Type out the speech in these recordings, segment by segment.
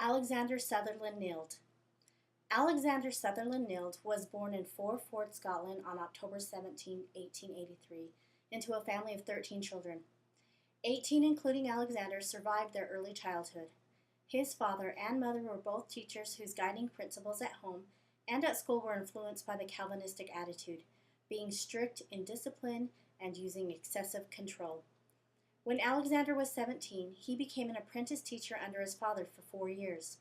Alexander Sutherland Neill. Alexander Sutherland Neill was born in Ford, Scotland on October 17, 1883, into a family of 13 children. 18, including Alexander, survived their early childhood. His father and mother were both teachers whose guiding principles at home and at school were influenced by the Calvinistic attitude, being strict in discipline and using excessive control. When Alexander was 17, he became an apprentice teacher under his father for 4 years.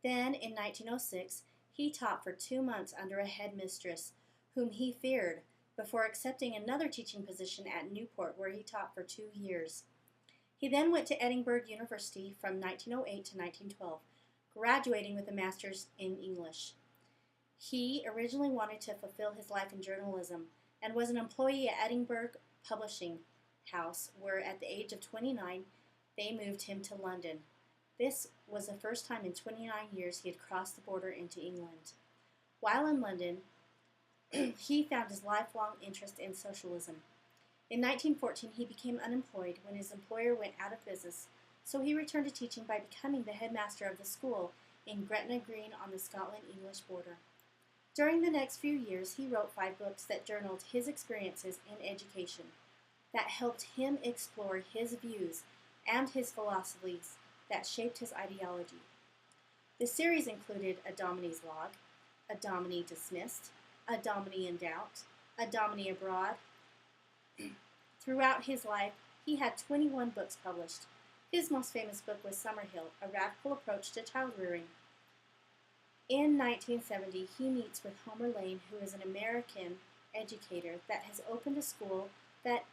Then, in 1906, he taught for 2 months under a headmistress, whom he feared, before accepting another teaching position at Newport, where he taught for 2 years. He then went to Edinburgh University from 1908 to 1912, graduating with a master's in English. He originally wanted to fulfill his life in journalism and was an employee at Edinburgh Publishing House, where at the age of 29 they moved him to London. This was the first time in 29 years he had crossed the border into England. While in London, he found his lifelong interest in socialism. In 1914, he became unemployed when his employer went out of business, so he returned to teaching by becoming the headmaster of the school in Gretna Green on the Scotland-English border. During the next few years, he wrote 5 books that journaled his experiences in education, that helped him explore his views and his philosophies that shaped his ideology. The series included A Dominie's Log, A Dominie Dismissed, A Dominie in Doubt, A Dominie Abroad. Throughout his life, he had 21 books published. His most famous book was Summerhill, A Radical Approach to Child Rearing. In 1970, he meets with Homer Lane, who is an American educator that has opened a school that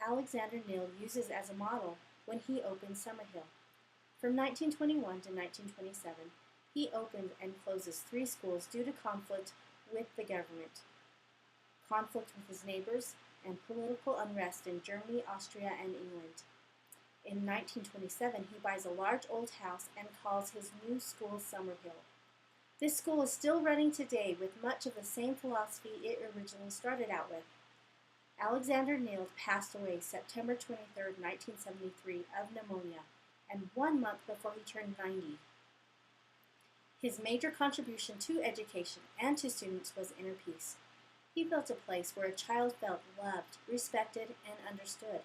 Alexander Neill uses as a model when he opened Summerhill. From 1921 to 1927, he opened and closes 3 schools due to conflict with the government, conflict with his neighbors, and political unrest in Germany, Austria, and England. In 1927, he buys a large old house and calls his new school Summerhill. This school is still running today with much of the same philosophy it originally started out with. Alexander Neill passed away September 23, 1973, of pneumonia, and 1 month before he turned 90. His major contribution to education and to students was inner peace. He built a place where a child felt loved, respected, and understood.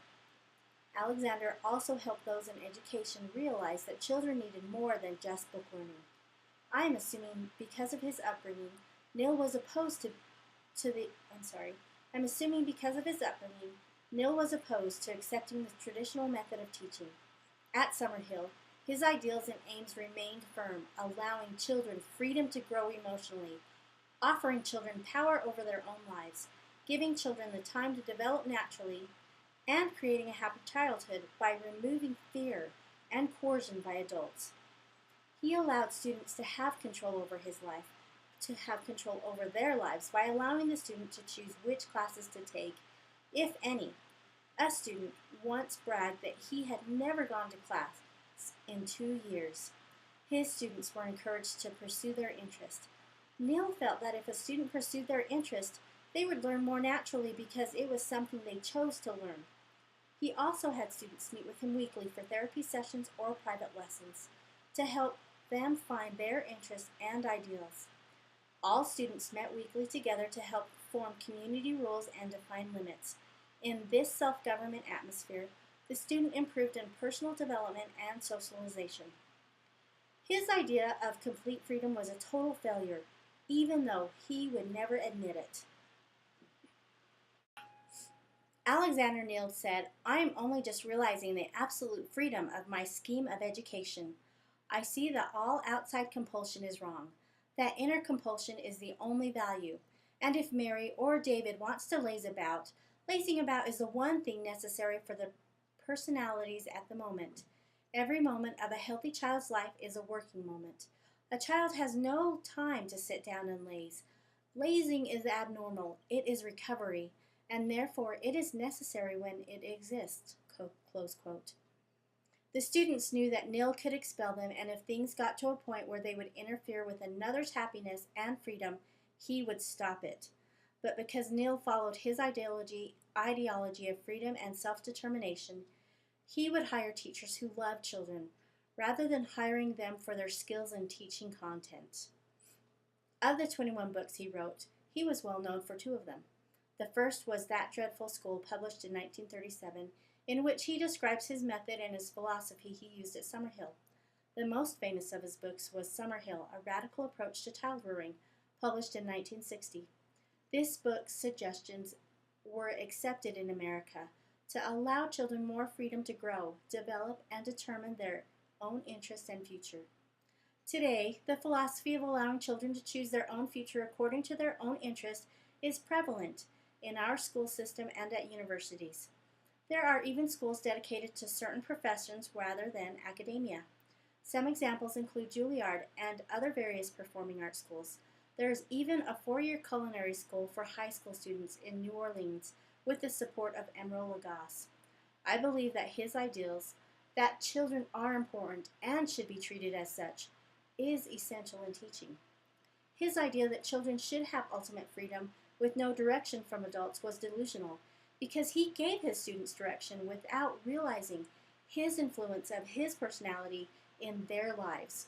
Alexander also helped those in education realize that children needed more than just book learning. I am assuming because of his upbringing, Neill was opposed to accepting the traditional method of teaching. At Summerhill, his ideals and aims remained firm, allowing children freedom to grow emotionally, offering children power over their own lives, giving children the time to develop naturally, and creating a happy childhood by removing fear and coercion by adults. He allowed students to have control over his life, to have control over their lives by allowing the student to choose which classes to take, if any. A student once bragged that he had never gone to class in 2 years. His students were encouraged to pursue their interest. Neill felt that if a student pursued their interest, they would learn more naturally because it was something they chose to learn. He also had students meet with him weekly for therapy sessions or private lessons to help them find their interests and ideals. All students met weekly together to help form community rules and define limits. In this self-government atmosphere, the student improved in personal development and socialization. His idea of complete freedom was a total failure, even though he would never admit it. Alexander Neill said, "I am only just realizing the absolute freedom of my scheme of education. I see that all outside compulsion is wrong, that inner compulsion is the only value, and if Mary or David wants to lazing about is the one thing necessary for the personalities at the moment. Every moment of a healthy child's life is a working moment. A child has no time to sit down and laze. Lazing is abnormal, it is recovery, and therefore it is necessary when it exists." Close quote. The students knew that Neill could expel them, and if things got to a point where they would interfere with another's happiness and freedom, he would stop it. But because Neill followed his ideology of freedom and self-determination, he would hire teachers who loved children, rather than hiring them for their skills in teaching content. Of the 21 books he wrote, he was well known for two of them. The first was That Dreadful School, published in 1937, in which he describes his method and his philosophy he used at Summerhill. The most famous of his books was Summerhill, A Radical Approach to Child Rearing, published in 1960. This book's suggestions were accepted in America to allow children more freedom to grow, develop, and determine their own interests and future. Today, the philosophy of allowing children to choose their own future according to their own interests is prevalent in our school system and at universities. There are even schools dedicated to certain professions rather than academia. Some examples include Juilliard and other various performing arts schools. There is even a 4-year culinary school for high school students in New Orleans with the support of Emeril Lagasse. I believe that his ideals, that children are important and should be treated as such, is essential in teaching. His idea that children should have ultimate freedom with no direction from adults was delusional, because he gave his students direction without realizing his influence of his personality in their lives.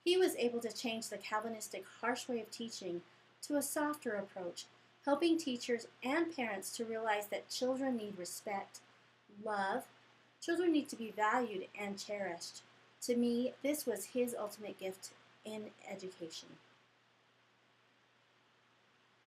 He was able to change the Calvinistic harsh way of teaching to a softer approach, helping teachers and parents to realize that children need respect, love. Children need to be valued and cherished. To me, this was his ultimate gift in education.